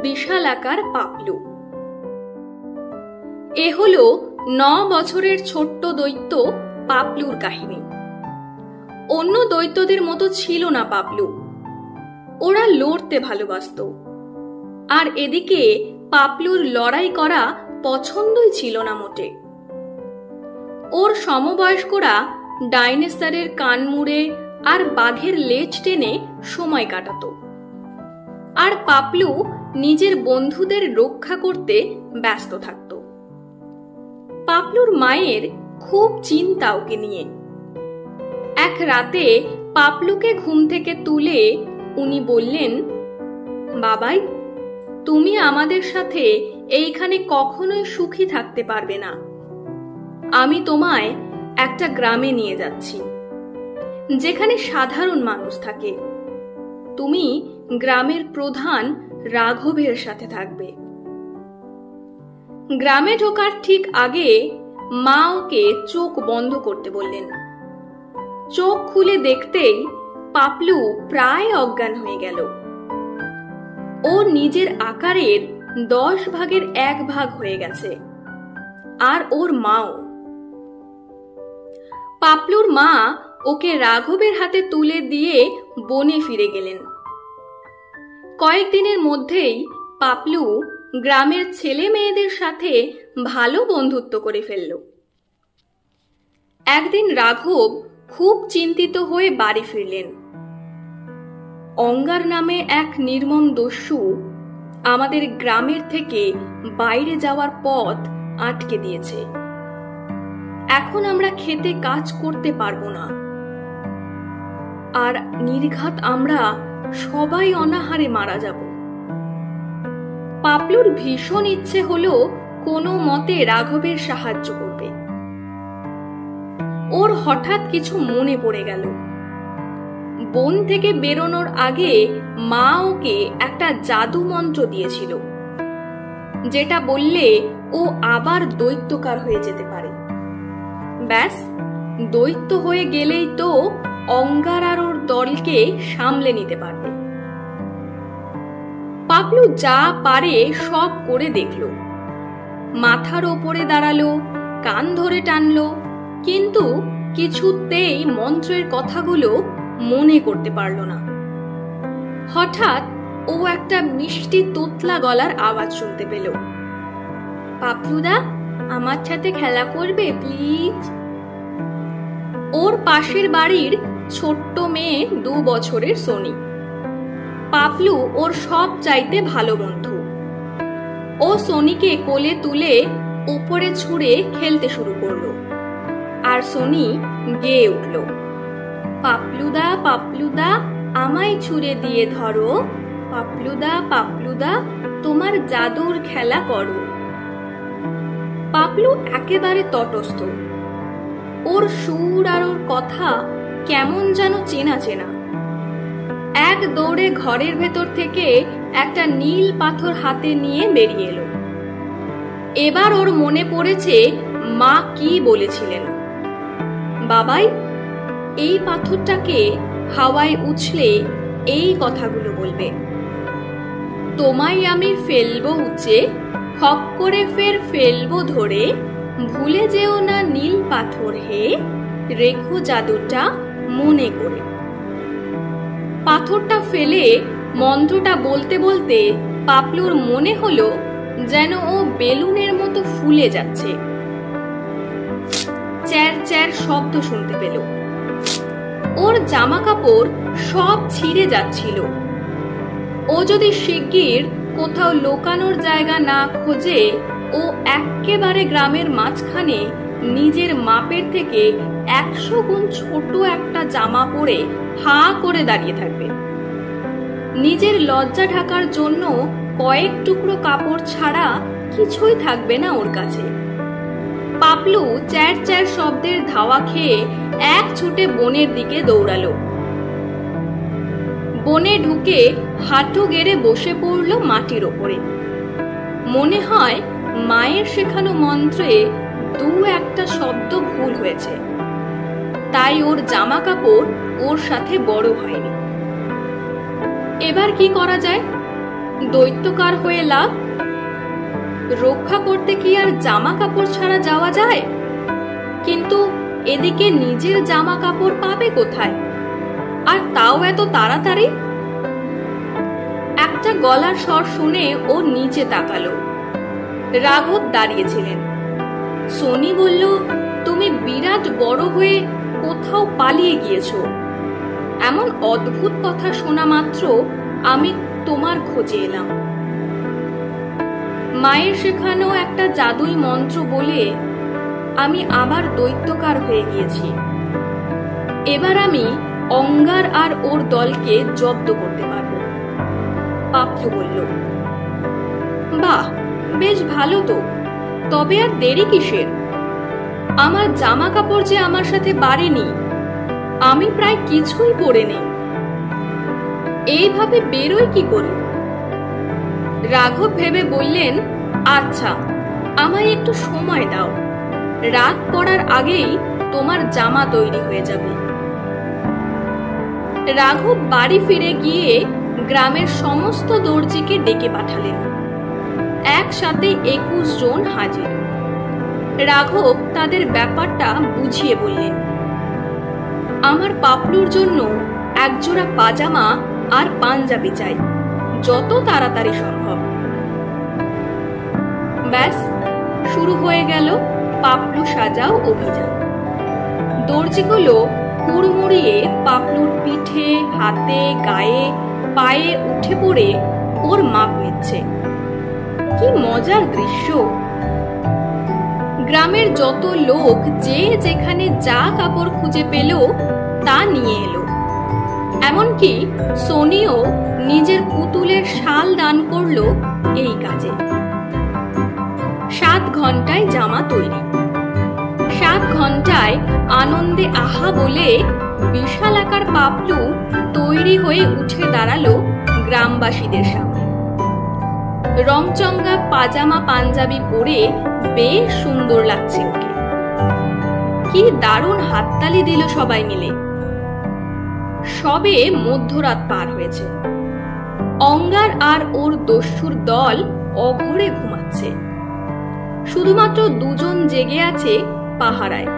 বিশালাকার পাপলু। এ হলো 9 বছরের ছোট্ট দৈত্য পাপলুর কাহিনী। অন্য দৈত্যদের মতো ছিল না পাপলু। ওরা লড়তে ভালোবাসত, আর এদিকে পাপলুর লড়াই করা পছন্দই ছিল না মোটে। ওর সমবয়স্করা ডাইনোসরের কান মুড়ে আর বাঘের লেজ টেনে সময় কাটাতো, আর পাপলু নিজের বন্ধুদের রক্ষা করতে ব্যস্ত থাকত। পাপলুর মায়ের খুব চিন্তা ওকে নিয়ে। এক রাতে পাপলুকে ঘুম থেকে তুলে উনি বললেন, বাবাই, তুমি আমাদের সাথে এইখানে কখনোই সুখী থাকতে পারবে না। আমি তোমায় একটা গ্রামে নিয়ে যাচ্ছি, যেখানে সাধারণ মানুষ থাকে। তুমি গ্রামের প্রধান রাঘবের সাথে থাকবে। গ্রামে ঢোকার ঠিক আগে মা ওকে চোখ বন্ধ করতে বললেন। চোখ খুলে দেখতেই পাপলু প্রায় অজ্ঞান হয়ে গেল। ও নিজের আকারের 10 ভাগের 1 ভাগ হয়ে গেছে, আর ওর মাও। পাপলুর মা ওকে রাঘবের হাতে তুলে দিয়ে বনে ফিরে গেলেন। কয়েকদিনের মধ্যেই পাপলু গ্রামের ছেলে মেয়েদের সাথে ভালো বন্ধুত্ব করে ফেলল। একদিন রাঘব খুব চিন্তিত হয়ে বাড়ি ফিরলেন। অঙ্গার নামে এক নির্মম দস্যু আমাদের গ্রামের থেকে বাইরে যাওয়ার পথ আটকে দিয়েছে। এখন আমরা খেতে কাজ করতে পারবো না, আর নির্ঘাত আমরা সবাই অনাহারে মারা যাব। পাপলুর ভীষণ ইচ্ছে হলো কোনো মতে রাঘবের সাহায্য করবে। ওর হঠাৎ কিছু মনে পড়ে গেল। বন থেকে বেরোনোর আগে মা ওকে একটা জাদু মন্ত্র দিয়েছিল, যেটা বললে ও আবার দৈত্যকার হয়ে যেতে পারে। ব্যাস, দৈত্য হয়ে গেলেই তো অঙ্গার আর ওর দলকে সামলে নিতে পারবে। পাপলু যা পারে সব করে দেখলো। মাথার ওপরে দাঁড়ালো, কান ধরে টানলো, কিন্তু কিছুতেই মন্ত্রের কথাগুলো মনে করতে পারল না। হঠাৎ ও একটা মিষ্টি তোতলা গলার আওয়াজ শুনতে পেল। পাপলুদা, আমার সাথে খেলা করবে প্লিজ? ওর পাশের বাড়ির ছোট্ট মেয়ে 2 বছরের সোনি। পাপলু ওর সব চাইতে ভালো বন্ধু। ও সোনিকে কোলে তুলে উপরে ছুঁড়ে খেলতে শুরু করলো, আর সোনি গেয়ে উঠল, পাপলুদা পাপলুদা, আমায় ছুঁড়ে দিয়ে ধরো। পাপলুদা পাপলুদা, তোমার জাদুর খেলা করো। পাপলু একেবারে তটস্থ। ওর সুর আর ওর কথা কেমন যেন চেনা চেনা। এক দৌড়ে ঘরের ভেতর থেকে একটা নীল পাথর হাতে নিয়ে বেরিয়ে এলো। এবার ওর মনে পড়েছে মা কি বলেছিলেন। বাবাই, এই পাথরটাকে হাওয়ায় উছলে এই কথাগুলো বলবে, তোমায় আমি ফেলবো উঁচে, খপ করে ফের ফেলবো ধরে, ভুলে যেও না নীল পাথর হে, রেখো জাদুটা মনে করে। পাথরটা ফেলে মন্ত্রটা বলতে বলতে পাপলুর মনে হলো যেন ও বেলুনের মতো ফুলে যাচ্ছে। চ্যার চ্যার শব্দ শুনতে পেল। ওর জামা কাপড় সব ছিঁড়ে যাচ্ছিল। ও যদি শিগগির কোথাও লোকানোর জায়গা না খোঁজে, ও একেবারে গ্রামের মাঝখানে নিজের মাপের থেকে 100 গুণ ছোট একটা জামা পরে হাঁ করে দাঁড়িয়ে থাকবে। নিজের লজ্জা ঢাকার জন্য কয়েক টুকরো কাপড় ছাড়া কিছুই থাকবে না ওর কাছে। পাপলু চ্যার চ্যার শব্দের ধাওয়া খেয়ে এক ছুটে বনের দিকে দৌড়ালো। বনে ঢুকে হাঁটু গেড়ে বসে পড়ল মাটির ওপরে। মনে হয় মায়ের শেখানো মন্ত্রে 2-1টা শব্দ ভুল হয়েছে, তাই ওর জামা কাপড় ওর সাথে বড় হয়নি। এবার কি করা যায়? দৈত্যকার হয়ে লাভ? রক্ষা করতে কি আর জামা কাপড় ছাড়া যাওয়া যায়? কিন্তু এদিকে নিজের জামা কাপড় পাবে কোথায়, আর তাও এত তাড়াতাড়ি? একটা গলার স্বর শুনে ও নিচে তাকালো। রাঘব দাঁড়িয়েছিলেন। সোনি বলল, তুমি বিরাট বড় হয়ে কোথাও পালিয়ে গিয়েছো। এমন অদ্ভুত কথা শোনা মাত্র আমি তোমার খোঁজে এলাম। মায়ের শেখানো একটা জাদুই মন্ত্র বলে আমি আবার দৈত্যকার হয়ে গিয়েছি। এবার আমি অঙ্গার আর ওর দলকে জব্দ করতে পারবো। পাপ্পু বলল, বাহ, বেশ ভালো তো। তবে আর দেরি কিসের? আমার জামা কাপড় যে আমার সাথে বাড়েনি, আমি প্রায় কিছুই পরে নেই। এইভাবে বেরোই কি করে? রাঘব ভেবে বললেন, আচ্ছা, আমায় একটু সময় দাও। রাত পড়ার আগেই তোমার জামা তৈরি হয়ে যাবে। রাঘব বাড়ি ফিরে গিয়ে গ্রামের সমস্ত দর্জিকে ডেকে পাঠালেন। একসাথে 21 জন হাজির। রাঘব তাদের ব্যাপারটা বুঝিয়ে বললেন, আমার পাপলুর জন্য একজোড়া পাজামা আর পাঞ্জাবি চাই, যত তাড়াতাড়ি সম্ভব। ব্যাস, শুরু হয়ে গেল পাপলু সাজাও অভিযান। দর্জিগুলো হুড়মুড়িয়ে পাপলুর পিঠে, হাতে, গায়ে, পায়ে উঠে পড়ে ওর মাপ নিচ্ছে। কি মজার দৃশ্য! গ্রামের যত লোক যে যেখানে যা কাপড় খুঁজে পেল তা নিয়ে এলো। এমনকি সোনিও নিজের পুতুলের শাল দান করলো এই কাজে। 7 ঘন্টায় জামা তৈরি। 7 ঘন্টায় আনন্দে আহা বলে বিশাল আকার পাপলু তৈরি হয়ে উঠে দাঁড়ালো গ্রামবাসীদের সামনে। রংচঙ্গা পাজামা পাঞ্জাবি পরে বেশ সুন্দর লাগছে ওকে। কি দারুণ হাততালি দিল সবাই মিলে। সবে মধ্যরাত পার হয়েছে। অঙ্গার আর ওর দস্যুর দল অঘরে ঘুমাচ্ছে। শুধুমাত্র 2 জন জেগে আছে পাহারায়।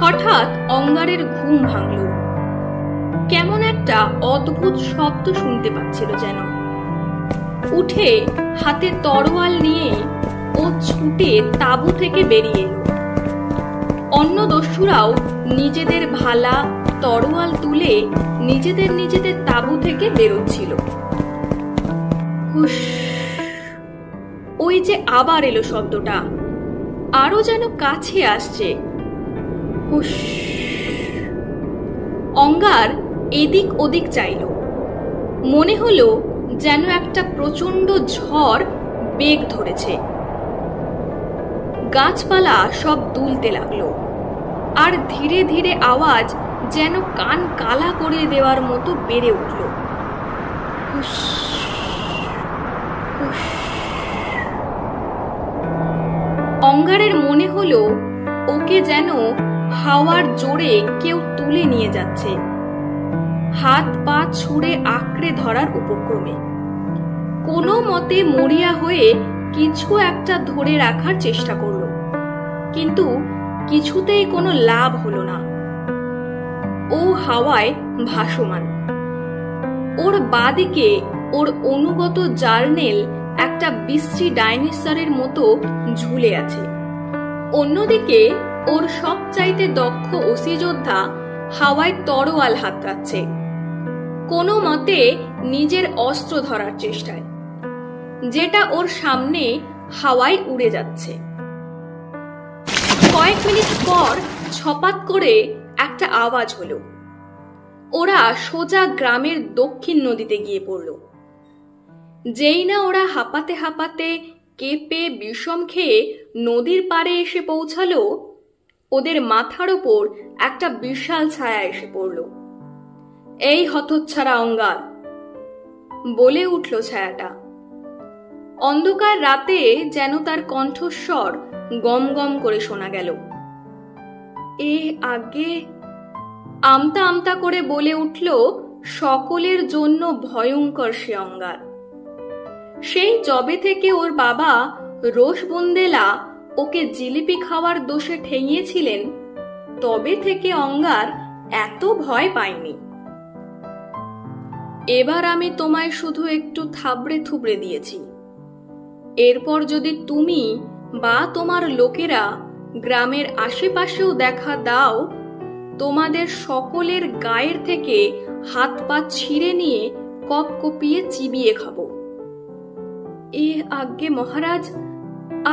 হঠাৎ অঙ্গারের ঘুম ভাঙল। কেমন একটা অদ্ভুত শব্দ শুনতে পাচ্ছিল যেন। উঠে হাতে তরোয়াল নিয়ে ও ছুটে তাঁবু থেকে বেরিয়ে এলো। অন্য দস্যুরাও নিজেদের ভালা, তরোয়াল তুলে নিজেদের তাঁবু থেকে বেরোচ্ছিল। হুশ! ওই যে আবার এলো শব্দটা, আরো যেন কাছে আসছে। হুশ! অঙ্গার এদিক ওদিক চাইল। মনে হলো যেন একটা প্রচন্ড ঝড় বেগ ধরেছে। গাছপালা সব দুলতে লাগলো, আর ধীরে ধীরে আওয়াজ যেন কান কালা করে দেওয়ার মতো বেড়ে উঠল। হুশ! হুশ! অঙ্গারের মনে হলো ওকে যেন হাওয়ার জোরে কেউ তুলে নিয়ে যাচ্ছে, হাত পা ছুঁড়ে আঁকড়ে ধরার উপক্রমে। কোনো মতে মরিয়া হয়ে কিছু একটা ধরে রাখার চেষ্টা করলো, কিন্তু কিছুতেই কোনো লাভ হলো না। ও হাওয়ায় ভাসমান। ওর বাঁদিকে ওর অনুগত জার্নেল একটা বিশ্রী ডাইনোসরের মতো ঝুলে আছে। অন্যদিকে ওর সবচাইতে দক্ষ ওসি যোদ্ধা হাওয়ায় তরোয়াল হাতড়াচ্ছে, কোনো মতে নিজের অস্ত্র ধরার চেষ্টায়, যেটা ওর সামনে হাওয়ায় উড়ে যাচ্ছে। কয়েক মিনিট পর ছপাত করে একটা আওয়াজ হলো। ওরা সোজা গ্রামের দক্ষিণ নদীতে গিয়ে পড়ল। যেই না ওরা হাঁপাতে হাঁপাতে কেঁপে বিষম খেয়ে নদীর পাড়ে এসে পৌঁছালো, ওদের মাথার ওপর একটা বিশাল ছায়া এসে পড়ল। এই হতচ্ছাড়া অঙ্গার, বলে উঠল ছায়াটা। অন্ধকার রাতে যেন তার কণ্ঠস্বর গম গম করে শোনা গেল। আগে আমতা আমতা করে বলে উঠল সকলের জন্য ভয়ঙ্কর সে অঙ্গার। সেই যবে থেকে ওর বাবা রোজ বুন্দেলা ওকে জিলিপি খাওয়ার দোষে ঠেঙিয়েছিলেন, তবে থেকে অঙ্গার এত ভয় পায়নি। এবার আমি তোমায় শুধু একটু থাবড়ে থুবড়ে দিয়েছি। এরপর যদি তুমি বা তোমার লোকেরা গ্রামের আশেপাশেও দেখা দাও, তোমাদের সকলের গায়ের থেকে হাত পা ছিঁড়ে নিয়ে কপিয়ে চিবিয়ে খাবো। এ আজ্ঞে মহারাজ,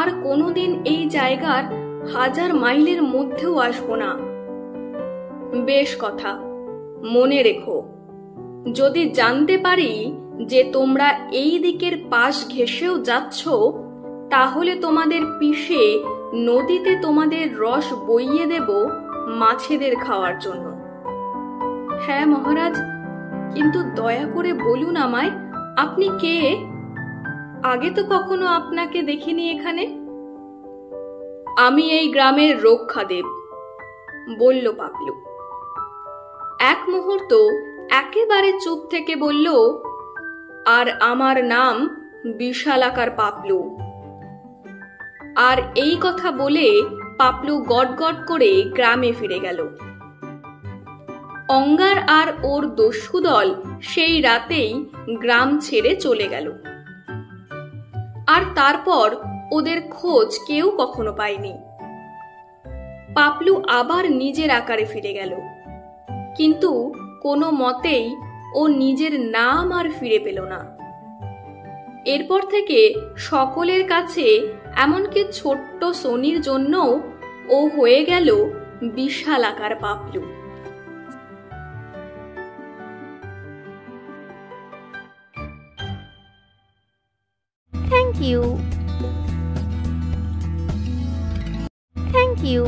আর কোনোদিন এই জায়গার 1000 মাইলের মধ্যেও আসবো না। বেশ কথা, মনে রেখো, যদি জানতে পারি যে তোমরা এই দিকের পাশ ঘেঁষেও যাচ্ছ, তাহলে তোমাদের পিষে নদীতে তোমাদের রস বইয়ে দেব মাছেদের খাওয়ার জন্য। হ্যাঁ মহারাজ, কিন্তু দয়া করে বলুন আমায়, আপনি কে? আগে তো কখনো আপনাকে দেখিনি এখানে। আমি এই গ্রামের রক্ষাদেব, বলল পাপলু। এক মুহূর্ত একেবারে চুপ থেকে বলল, আর আমার নাম বিশালাকার পাপলু। আর এই কথা বলে পাপলু গটগট করে গ্রামে ফিরে গেল। অঙ্গার আর ওর দস্যু দল সেই রাতেই গ্রাম ছেড়ে চলে গেল। আর তারপর ওদের খোঁজ কেউ কখনো পায়নি। পাপলু আবার নিজের আকারে ফিরে গেল, কিন্তু কোনো মতেই ও নিজের নাম আর ফিরে পেল না। এরপর থেকে সকলের কাছে, এমনকি ছোট্ট সোনির জন্যও ও হয়ে গেল বিশালাকার পাপলু। Thank you.